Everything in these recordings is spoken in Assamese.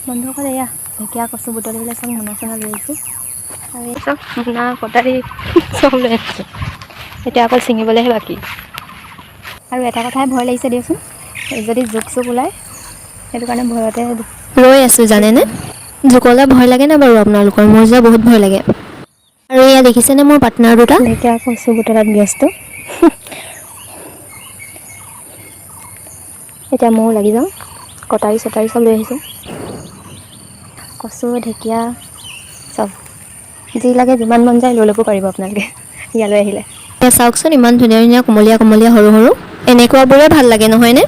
বন্ধুসকল এয়া ঢেকীয়া কচু বুটলিবলৈ চব মোনা চোনা লৈ আহিছোঁ আৰু এই চব মোনা কটাৰী চব লৈ আহিছোঁ। এতিয়া অকল ছিঙিবলৈহে বাকী। আৰু এটা কথাই ভয় লাগিছে দিয়কচোন, যদি জোক চোক ওলায় সেইটো কাৰণে ভয়তে ৰৈ আছোঁ জানেনে। জোকলৈ ভয় লাগে নে বাৰু আপোনালোকৰ? মোৰ যে বহুত ভয় লাগে। আৰু এয়া দেখিছেনে মোৰ পাৰ্টনাৰ দুটা ঢেকীয়া কচু বুটলাত ব্যস্ত। এতিয়া ময়ো লাগি যাওঁ, কটাৰী চটাৰী চব লৈ আহিছোঁ। কচু ঢেকীয়া চব যি লাগে যিমান মন যায় লৈ ল'ব পাৰিব আপোনালোকে ইয়ালৈ আহিলে। এতিয়া চাওকচোন ইমান ধুনীয়া ধুনীয়া কোমলীয়া কোমলীয়া সৰু সৰু এনেকুৱাবোৰে ভাল লাগে নহয়নে?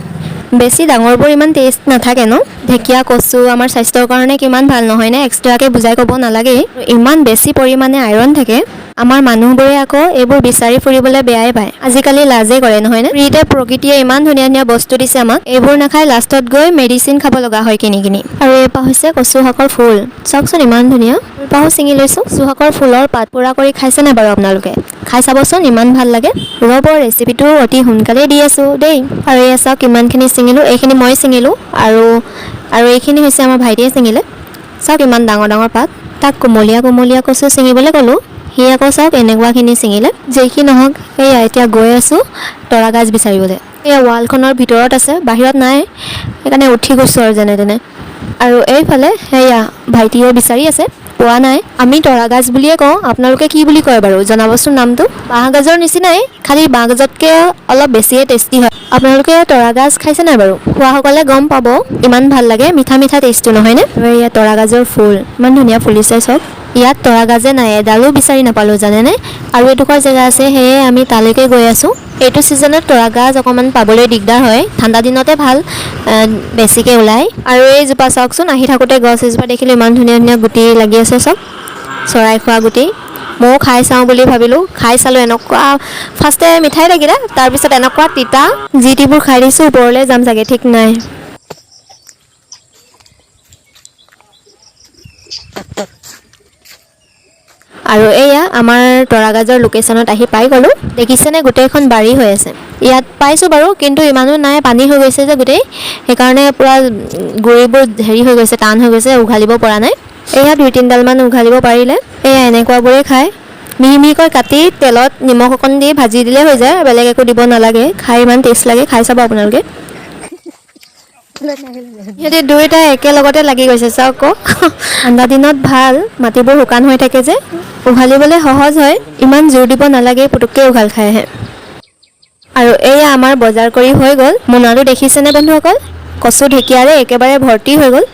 বেছি ডাঙৰবোৰ ইমান টেষ্ট নাথাকে ন। ঢেকীয়া কচু আমাৰ স্বাস্থ্যৰ কাৰণে কিমান ভাল নহয়নে? এক্সট্ৰাকৈ বুজাই ক'ব নালাগেই। ইমান বেছি পৰিমাণে আইৰণ থাকে। আমাৰ মানুহবোৰে আকৌ এইবোৰ বিচাৰি ফুৰিবলৈ বেয়াই পায়। আজিকালি লাজেই কৰে নহয়নে? ফ্ৰীতে প্ৰকৃতিয়ে ইমান ধুনীয়া ধুনীয়া বস্তু দিছে আমাক, এইবোৰ নাখাই লাষ্টত গৈ মেডিচিন খাব লগা হয় কিনি কিনি। আৰু এপাহ হৈছে কচু শাকৰ ফুল, চাওকচোন ইমান ধুনীয়া। এপাহো ছিঙি লৈছোঁ। কচু শাকৰ ফুলৰ পাত পোৰা কৰি খাইছেনে বাৰু আপোনালোকে? খাই চাবচোন, ইমান ভাল লাগে। ৰ'ব ৰেচিপিটো অতি সোনকালেই দি আছোঁ দেই। আৰু এয়া চাওক কিমানখিনি ছিঙিলোঁ, এইখিনি মই ছিঙিলোঁ আৰু এইখিনি হৈছে আমাৰ ভাইটিয়ে ছিঙিলে। চাওক ইমান ডাঙৰ ডাঙৰ পাত। তাক কোমলীয়া কোমলীয়া কচু ছিঙিবলৈ ক'লোঁ, সি আকৌ চাওক এনেকুৱাখিনি ছিঙিলে। যেইকি নহওক এয়া এতিয়া গৈ আছোঁ তৰা গাছ বিচাৰিবলৈ। এয়া ৱালখনৰ ভিতৰত আছে, বাহিৰত নাই, সেইকাৰণে উঠি গৈছোঁ আৰু যেনে তেনে। আৰু এইফালে সেয়া ভাইটিয়ে বিচাৰি আছে, পোৱা নাই। আমি তৰা গাছ বুলিয়ে কওঁ, আপোনালোকে কি বুলি কয় বাৰু জনাবচোন নামটো। বাঁহগাজৰ নিচিনাই, খালি বাঁহগাজতকৈ অলপ বেছিয়ে টেষ্টি হয়। আপোনালোকে তৰা গাছ খাইছে নাই বাৰু? খোৱাসকলে গম পাব, ইমান ভাল লাগে, মিঠা মিঠা টেষ্টটো নহয়নে? আৰু এয়া তৰা গাজৰ ফুল ইমান ধুনীয়া ফুলিছে চাওক। ইয়াত তৰা গাজে নাই, এডালো বিচাৰি নাপালোঁ জানেনে। আৰু এডোখৰ জেগা আছে, সেয়ে আমি তালৈকে গৈ আছোঁ। এইটো ছিজনত তৰা গাজ অকণমান পাবলৈ দিগদাৰ হয়, ঠাণ্ডা দিনতে ভাল বেছিকৈ ওলায়। আৰু এইজোপা চাওকচোন, আহি থাকোঁতে গছ এজোপা দেখিলোঁ ইমান ধুনীয়া ধুনীয়া গুটি লাগি আছে চব, চৰাই খোৱা গুটি। ময়ো খাই চাওঁ বুলি ভাবিলোঁ, খাই চালোঁ, এনেকুৱা ফাৰ্ষ্টে মিঠাই লাগিলে, তাৰপিছত এনেকুৱা তিতা, যি টিবোৰ খাই দিছোঁ ওপৰলৈ যাম চাগে ঠিক নাই। আৰু এয়া আমাৰ তৰা গাজৰ লোকেশ্যনত আহি পাই গ'লোঁ। দেখিছেনে গোটেইখন বাৰী হৈ আছে। ইয়াত পাইছোঁ বাৰু, কিন্তু ইমানো নাই, পানী হৈ গৈছে যে গোটেই, সেইকাৰণে পূৰা গুৰিবোৰ হেৰি হৈ গৈছে, টান হৈ গৈছে, উঘালিব পৰা নাই। এয়া 2-3ডালমান উঘালিব পাৰিলে। এয়া এনেকুৱাবোৰে খায়, মিহি মিহিকৈ কাটি তেলত নিমখ অকণ দি ভাজি দিলে হৈ যায়, বেলেগ একো দিব নালাগে। খাই ইমান টেষ্ট লাগে, খাই চাব আপোনালোকে। সিহঁতি দুয়োটাই একেলগতে লাগি গৈছে চাওক আকৌ। ঠাণ্ডা দিনত ভাল, মাটিবোৰ শুকান হৈ থাকে যে, উঘালিবলৈ সহজ হয়, ইমান জোৰ দিব নালাগে, পুটুককৈ উঘাল খাই আহে। আৰু এয়া আমাৰ বজাৰ কৰি হৈ গ'ল। মোনাটো দেখিছেনে বন্ধুসকল? কচু ঢেকীয়াৰে একেবাৰে ভৰ্তি হৈ গ'ল।